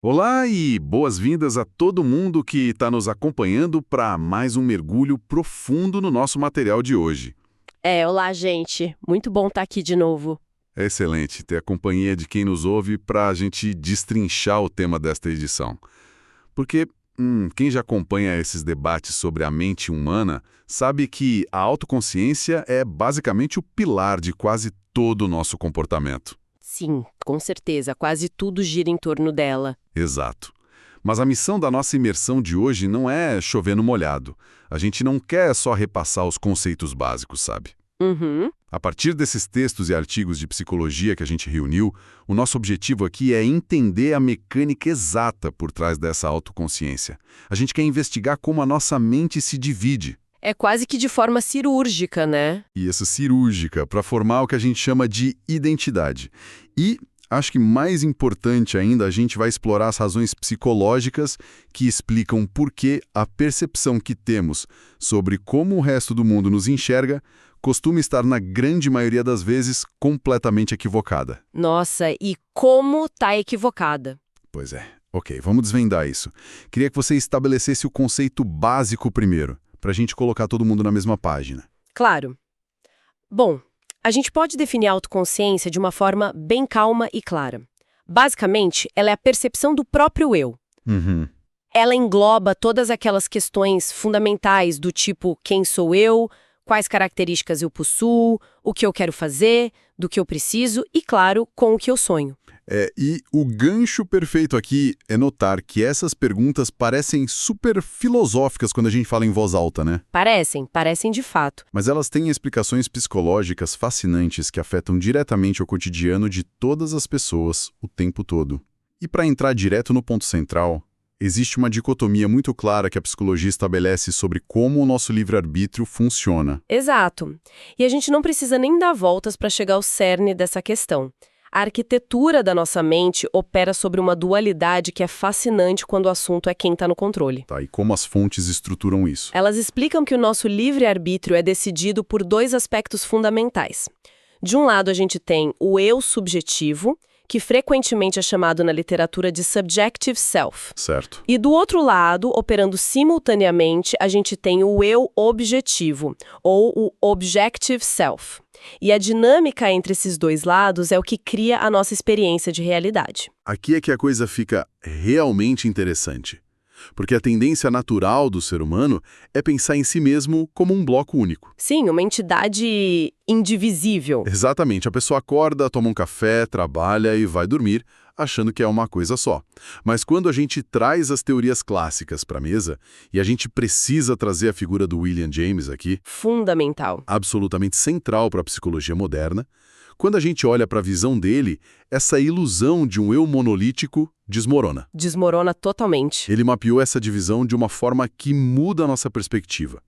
Olá e boas-vindas a todo mundo que está nos acompanhando para mais um mergulho profundo no nosso material de hoje. Olá, gente. Muito bom estar aqui de novo. É excelente ter a companhia de quem nos ouve para a gente destrinchar o tema desta edição. Porque quem já acompanha esses debates sobre a mente humana sabe que a autoconsciência é basicamente o pilar de quase todo o nosso comportamento. Sim, com certeza. Quase tudo gira em torno dela. Exato. Mas a missão da nossa imersão de hoje não é chover no molhado. A gente não quer só repassar os conceitos básicos, sabe? Uhum. A partir desses textos e artigos de psicologia que a gente reuniu, o nosso objetivo aqui é entender a mecânica exata por trás dessa autoconsciência. A gente quer investigar como a nossa mente se divide. É quase que de forma cirúrgica, né? E essa cirúrgica, para formar o que a gente chama de identidade. E acho que mais importante ainda, a gente vai explorar as razões psicológicas que explicam por que a percepção que temos sobre como o resto do mundo nos enxerga costuma estar, na grande maioria das vezes, completamente equivocada. Nossa, e como tá equivocada. Pois é. Ok, vamos desvendar isso. Queria que você estabelecesse o conceito básico primeiro, para a gente colocar todo mundo na mesma página. Claro. Bom, a gente pode definir a autoconsciência de uma forma bem calma e clara. Basicamente, ela é a percepção do próprio eu. Uhum. Ela engloba todas aquelas questões fundamentais do tipo quem sou eu, quais características eu possuo, o que eu quero fazer, do que eu preciso e, claro, com o que eu sonho. E o gancho perfeito aqui é notar que essas perguntas parecem super filosóficas quando a gente fala em voz alta, né? Parecem de fato. Mas elas têm explicações psicológicas fascinantes que afetam diretamente o cotidiano de todas as pessoas, o tempo todo. E para entrar direto no ponto central, existe uma dicotomia muito clara que a psicologia estabelece sobre como o nosso livre-arbítrio funciona. Exato. E a gente não precisa nem dar voltas para chegar ao cerne dessa questão. A arquitetura da nossa mente opera sobre uma dualidade que é fascinante quando o assunto é quem está no controle. Tá, e como as fontes estruturam isso? Elas explicam que o nosso livre-arbítrio é decidido por dois aspectos fundamentais. De um lado, a gente tem o eu subjetivo, que frequentemente é chamado na literatura de subjective self. Certo. E do outro lado, operando simultaneamente, a gente tem o eu objetivo, ou o objective self. E a dinâmica entre esses dois lados é o que cria a nossa experiência de realidade. Aqui é que a coisa fica realmente interessante. Porque a tendência natural do ser humano é pensar em si mesmo como um bloco único. Sim, uma entidade indivisível. Exatamente, a pessoa acorda, toma um café, trabalha e vai dormir, achando que é uma coisa só. Mas quando a gente traz as teorias clássicas para a mesa, e a gente precisa trazer a figura do William James aqui, Fundamental. absolutamente central para a psicologia moderna, quando a gente olha para a visão dele, essa ilusão de um eu monolítico desmorona. Desmorona totalmente. Ele mapeou essa divisão de uma forma que muda a nossa perspectiva.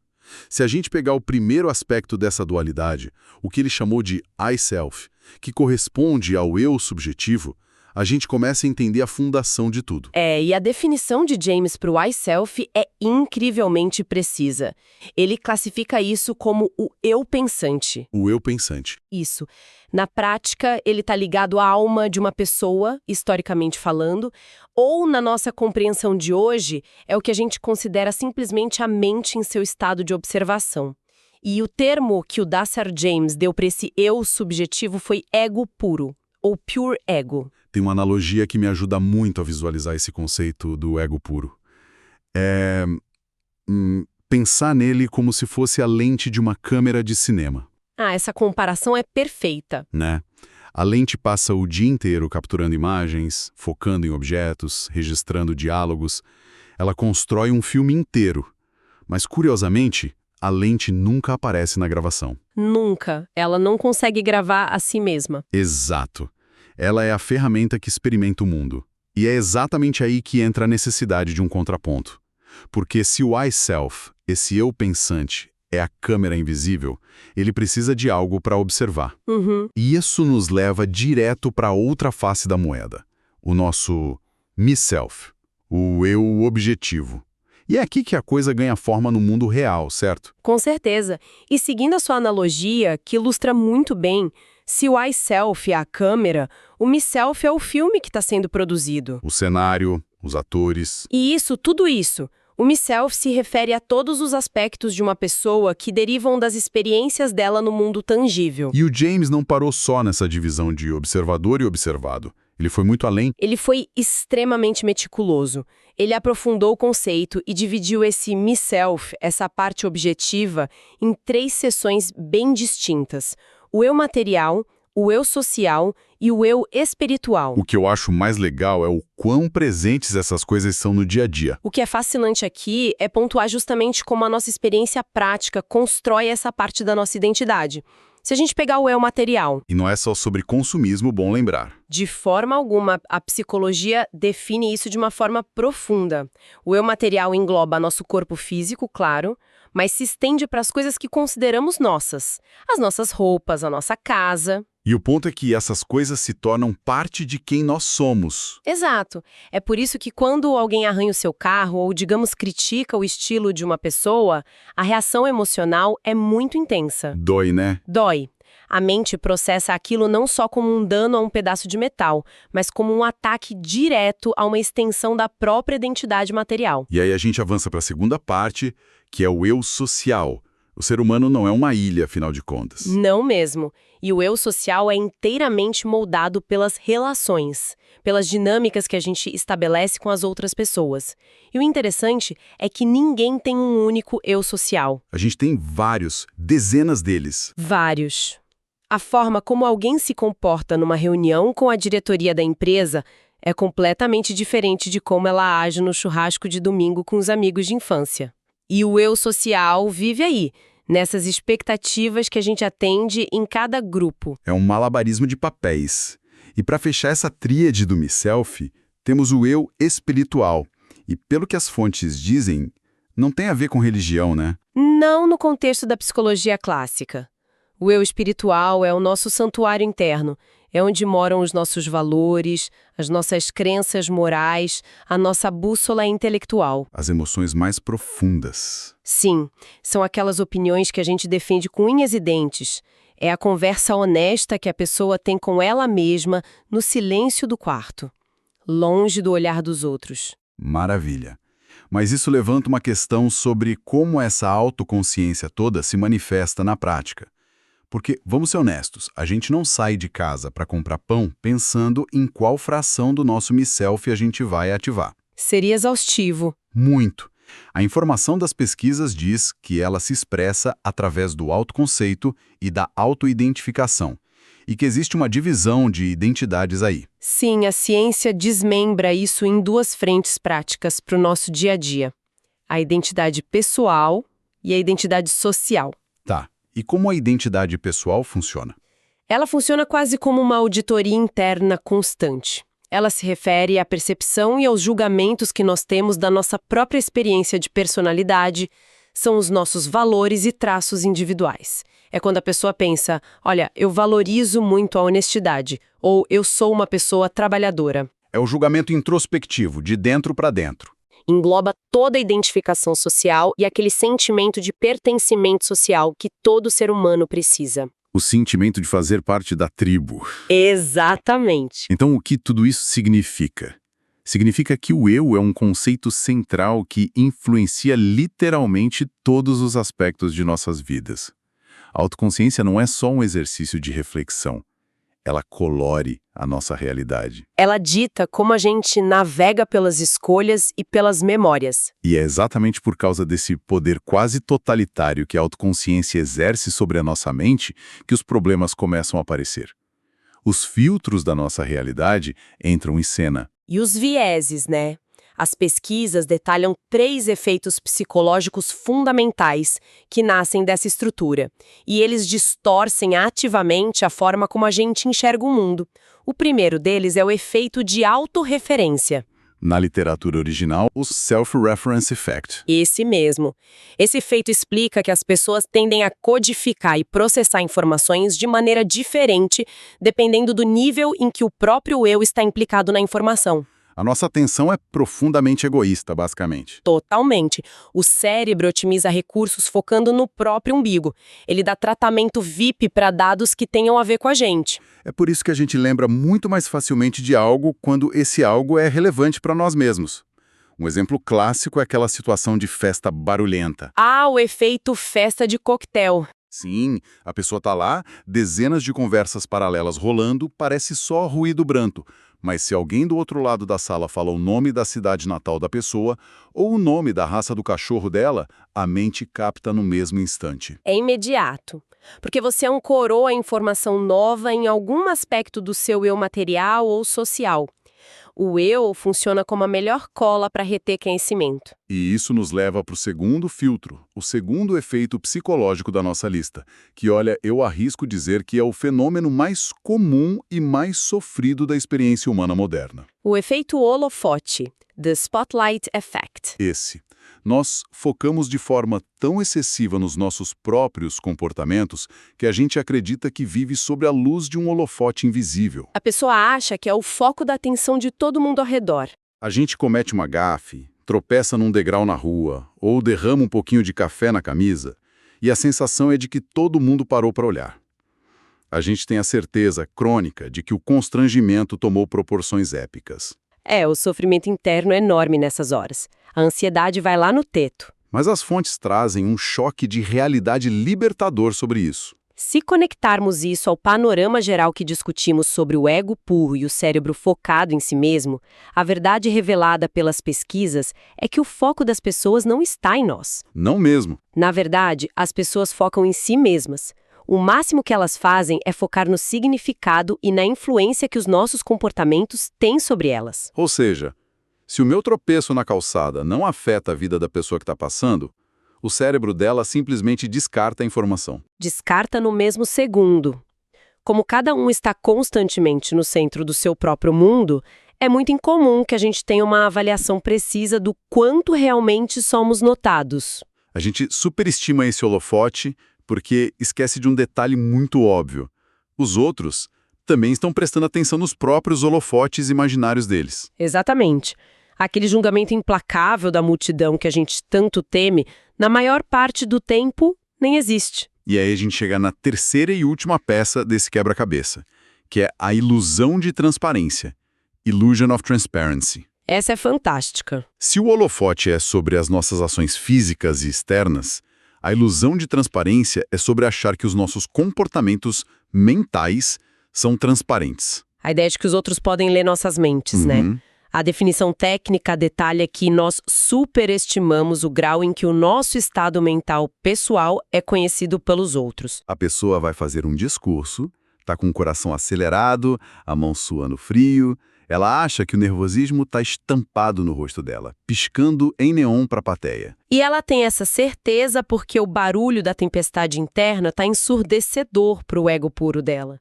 Se a gente pegar o primeiro aspecto dessa dualidade, o que ele chamou de I-Self, que corresponde ao eu subjetivo, a gente começa a entender a fundação de tudo. E a definição de James para o I-Self é incrivelmente precisa. Ele classifica isso como o eu pensante. O eu pensante. Isso. Na prática, ele está ligado à alma de uma pessoa, historicamente falando, ou na nossa compreensão de hoje, é o que a gente considera simplesmente a mente em seu estado de observação. E o termo que o Dassar James deu para esse eu subjetivo foi ego puro, ou pure ego. Tem uma analogia que me ajuda muito a visualizar esse conceito do ego puro. É pensar nele como se fosse a lente de uma câmera de cinema. Essa comparação é perfeita. Né? A lente passa o dia inteiro capturando imagens, focando em objetos, registrando diálogos. Ela constrói um filme inteiro. Mas, curiosamente, a lente nunca aparece na gravação. Nunca. Ela não consegue gravar a si mesma. Exato. Ela é a ferramenta que experimenta o mundo. E é exatamente aí que entra a necessidade de um contraponto. Porque se o I-Self, esse eu pensante, é a câmera invisível, ele precisa de algo para observar. Uhum. E isso nos leva direto para outra face da moeda, o nosso me-self, o eu objetivo. E é aqui que a coisa ganha forma no mundo real, certo? Com certeza. E seguindo a sua analogia, que ilustra muito bem, se o I-Self é a câmera, o Me-Self é o filme que está sendo produzido. O cenário, os atores... E isso, tudo isso. O Me-Self se refere a todos os aspectos de uma pessoa que derivam das experiências dela no mundo tangível. E o James não parou só nessa divisão de observador e observado. Ele foi muito além. Ele foi extremamente meticuloso. Ele aprofundou o conceito e dividiu esse Me-Self, essa parte objetiva, em 3 seções bem distintas. O eu material, o eu social e o eu espiritual. O que eu acho mais legal é o quão presentes essas coisas são no dia a dia. O que é fascinante aqui é pontuar justamente como a nossa experiência prática constrói essa parte da nossa identidade. Se a gente pegar o eu material... E não é só sobre consumismo, bom lembrar. De forma alguma, a psicologia define isso de uma forma profunda. O eu material engloba nosso corpo físico, claro, mas se estende para as coisas que consideramos nossas. As nossas roupas, a nossa casa... E o ponto é que essas coisas se tornam parte de quem nós somos. Exato. É por isso que quando alguém arranha o seu carro ou, digamos, critica o estilo de uma pessoa, a reação emocional é muito intensa. Dói, né? Dói. A mente processa aquilo não só como um dano a um pedaço de metal, mas como um ataque direto a uma extensão da própria identidade material. E aí a gente avança para a segunda parte, que é o eu social. O ser humano não é uma ilha, afinal de contas. Não mesmo. E o eu social é inteiramente moldado pelas relações, pelas dinâmicas que a gente estabelece com as outras pessoas. E o interessante é que ninguém tem um único eu social. A gente tem vários, dezenas deles. Vários. A forma como alguém se comporta numa reunião com a diretoria da empresa é completamente diferente de como ela age no churrasco de domingo com os amigos de infância. E o eu social vive aí, nessas expectativas que a gente atende em cada grupo. É um malabarismo de papéis. E para fechar essa tríade do Me-Self, temos o eu espiritual. E pelo que as fontes dizem, não tem a ver com religião, né? Não no contexto da psicologia clássica. O eu espiritual é o nosso santuário interno. É onde moram os nossos valores, as nossas crenças morais, a nossa bússola intelectual. As emoções mais profundas. Sim, são aquelas opiniões que a gente defende com unhas e dentes. É a conversa honesta que a pessoa tem com ela mesma no silêncio do quarto, longe do olhar dos outros. Maravilha. Mas isso levanta uma questão sobre como essa autoconsciência toda se manifesta na prática. Porque, vamos ser honestos, a gente não sai de casa para comprar pão pensando em qual fração do nosso Me-Self a gente vai ativar. Seria exaustivo. Muito. A informação das pesquisas diz que ela se expressa através do autoconceito e da autoidentificação, e que existe uma divisão de identidades aí. Sim, a ciência desmembra isso em 2 frentes práticas para o nosso dia a dia. A identidade pessoal e a identidade social. Tá. E como a identidade pessoal funciona? Ela funciona quase como uma auditoria interna constante. Ela se refere à percepção e aos julgamentos que nós temos da nossa própria experiência de personalidade, são os nossos valores e traços individuais. É quando a pessoa pensa, olha, eu valorizo muito a honestidade, ou eu sou uma pessoa trabalhadora. É o julgamento introspectivo, de dentro para dentro. Engloba toda a identificação social e aquele sentimento de pertencimento social que todo ser humano precisa. O sentimento de fazer parte da tribo. Exatamente. Então, o que tudo isso significa? Significa que o eu é um conceito central que influencia literalmente todos os aspectos de nossas vidas. A autoconsciência não é só um exercício de reflexão. Ela colore a nossa realidade. Ela dita como a gente navega pelas escolhas e pelas memórias. E é exatamente por causa desse poder quase totalitário que a autoconsciência exerce sobre a nossa mente que os problemas começam a aparecer. Os filtros da nossa realidade entram em cena. E os vieses, né? As pesquisas detalham 3 efeitos psicológicos fundamentais que nascem dessa estrutura, e eles distorcem ativamente a forma como a gente enxerga o mundo. O primeiro deles é o efeito de autorreferência. Na literatura original, o Self-Reference Effect. Esse mesmo. Esse efeito explica que as pessoas tendem a codificar e processar informações de maneira diferente, dependendo do nível em que o próprio eu está implicado na informação. A nossa atenção é profundamente egoísta, basicamente. Totalmente. O cérebro otimiza recursos focando no próprio umbigo. Ele dá tratamento VIP para dados que tenham a ver com a gente. É por isso que a gente lembra muito mais facilmente de algo quando esse algo é relevante para nós mesmos. Um exemplo clássico é aquela situação de festa barulhenta. Ah, o efeito festa de coquetel. Sim, a pessoa está lá, dezenas de conversas paralelas rolando, parece só ruído branco. Mas se alguém do outro lado da sala fala o nome da cidade natal da pessoa ou o nome da raça do cachorro dela, a mente capta no mesmo instante. É imediato. Porque você ancorou a informação nova em algum aspecto do seu eu material ou social. O eu funciona como a melhor cola para reter conhecimento. E isso nos leva para o segundo filtro, o segundo efeito psicológico da nossa lista, que, olha, eu arrisco dizer que é o fenômeno mais comum e mais sofrido da experiência humana moderna. O efeito holofote, the spotlight effect. Esse. Nós focamos de forma tão excessiva nos nossos próprios comportamentos que a gente acredita que vive sob a luz de um holofote invisível. A pessoa acha que é o foco da atenção de todo mundo ao redor. A gente comete uma gafe, tropeça num degrau na rua ou derrama um pouquinho de café na camisa e a sensação é de que todo mundo parou para olhar. A gente tem a certeza crônica de que o constrangimento tomou proporções épicas. O sofrimento interno é enorme nessas horas. A ansiedade vai lá no teto. Mas as fontes trazem um choque de realidade libertador sobre isso. Se conectarmos isso ao panorama geral que discutimos sobre o ego puro e o cérebro focado em si mesmo, a verdade revelada pelas pesquisas é que o foco das pessoas não está em nós. Não mesmo. Na verdade, as pessoas focam em si mesmas. O máximo que elas fazem é focar no significado e na influência que os nossos comportamentos têm sobre elas. Ou seja, se o meu tropeço na calçada não afeta a vida da pessoa que está passando, o cérebro dela simplesmente descarta a informação. Descarta no mesmo segundo. Como cada um está constantemente no centro do seu próprio mundo, é muito incomum que a gente tenha uma avaliação precisa do quanto realmente somos notados. A gente superestima esse holofote porque esquece de um detalhe muito óbvio. Os outros também estão prestando atenção nos próprios holofotes imaginários deles. Exatamente. Aquele julgamento implacável da multidão que a gente tanto teme, na maior parte do tempo, nem existe. E aí a gente chega na terceira e última peça desse quebra-cabeça, que é a ilusão de transparência. Illusion of Transparency. Essa é fantástica. Se o holofote é sobre as nossas ações físicas e externas, a ilusão de transparência é sobre achar que os nossos comportamentos mentais são transparentes. A ideia de que os outros podem ler nossas mentes, né? A definição técnica detalha que nós superestimamos o grau em que o nosso estado mental pessoal é conhecido pelos outros. A pessoa vai fazer um discurso, tá com o coração acelerado, a mão suando frio. Ela acha que o nervosismo está estampado no rosto dela, piscando em neon para a plateia. E ela tem essa certeza porque o barulho da tempestade interna está ensurdecedor para o ego puro dela.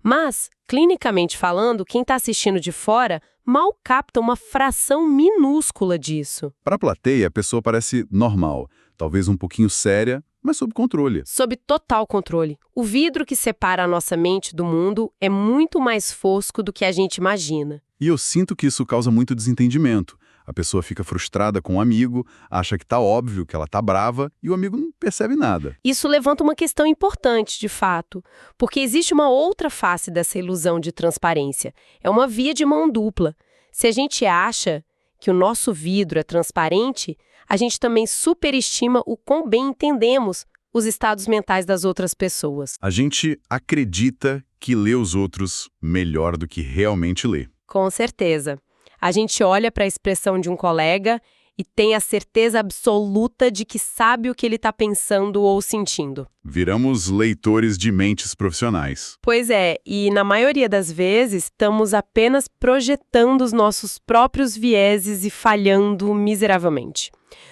Mas, clinicamente falando, quem está assistindo de fora mal capta uma fração minúscula disso. Para a plateia, a pessoa parece normal, talvez um pouquinho séria, mas sob controle. Sob total controle. O vidro que separa a nossa mente do mundo é muito mais fosco do que a gente imagina. E eu sinto que isso causa muito desentendimento. A pessoa fica frustrada com o amigo, acha que tá óbvio que ela tá brava e o amigo não percebe nada. Isso levanta uma questão importante, de fato, porque existe uma outra face dessa ilusão de transparência. É uma via de mão dupla. Se a gente acha que o nosso vidro é transparente, a gente também superestima o quão bem entendemos os estados mentais das outras pessoas. A gente acredita que lê os outros melhor do que realmente lê. Com certeza. A gente olha para a expressão de um colega e tem a certeza absoluta de que sabe o que ele está pensando ou sentindo. Viramos leitores de mentes profissionais. Pois é, e na maioria das vezes estamos apenas projetando os nossos próprios vieses e falhando miseravelmente.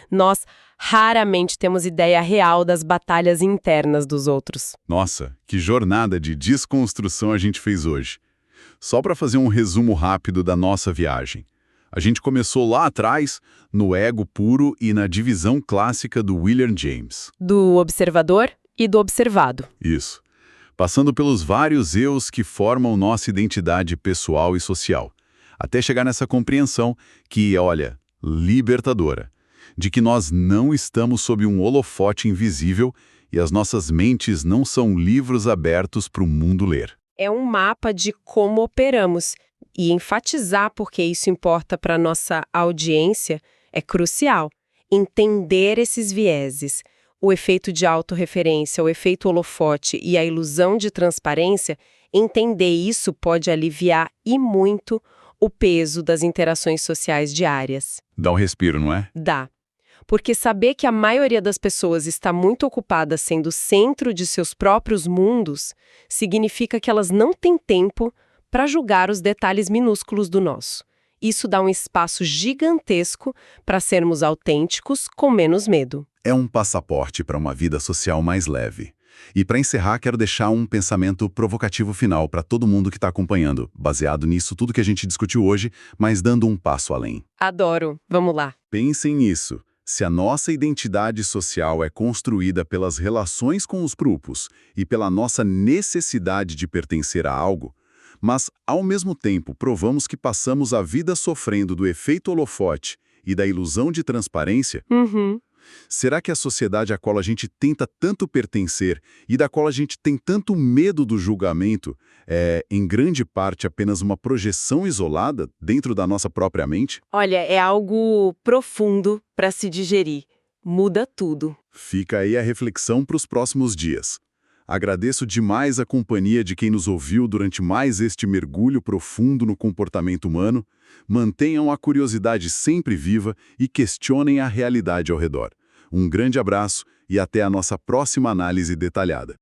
Nós raramente temos ideia real das batalhas internas dos outros. Nossa, que jornada de desconstrução a gente fez hoje. Só para fazer um resumo rápido da nossa viagem. A gente começou lá atrás, no ego puro e na divisão clássica do William James. Do observador e do observado. Isso. Passando pelos vários eus que formam nossa identidade pessoal e social. até chegar nessa compreensão que, olha, libertadora, de que nós não estamos sob um holofote invisível e as nossas mentes não são livros abertos para o mundo ler. É um mapa de como operamos, e enfatizar porque isso importa para nossa audiência é crucial. Entender esses vieses, o efeito de autorreferência, o efeito holofote e a ilusão de transparência, entender isso pode aliviar e muito o peso das interações sociais diárias. Dá um respiro, não é? Dá. Porque saber que a maioria das pessoas está muito ocupada sendo o centro de seus próprios mundos significa que elas não têm tempo para julgar os detalhes minúsculos do nosso. Isso dá um espaço gigantesco para sermos autênticos com menos medo. É um passaporte para uma vida social mais leve. E para encerrar, quero deixar um pensamento provocativo final para todo mundo que está acompanhando, baseado nisso tudo que a gente discutiu hoje, mas dando um passo além. Adoro. Vamos lá. Pensem nisso. Se a nossa identidade social é construída pelas relações com os grupos e pela nossa necessidade de pertencer a algo, mas, ao mesmo tempo, provamos que passamos a vida sofrendo do efeito holofote e da ilusão de transparência, será que a sociedade à qual a gente tenta tanto pertencer e da qual a gente tem tanto medo do julgamento é, em grande parte, apenas uma projeção isolada dentro da nossa própria mente? Olha, é algo profundo para se digerir. Muda tudo. Fica aí a reflexão para os próximos dias. Agradeço demais a companhia de quem nos ouviu durante mais este mergulho profundo no comportamento humano. Mantenham a curiosidade sempre viva e questionem a realidade ao redor. Um grande abraço e até a nossa próxima análise detalhada.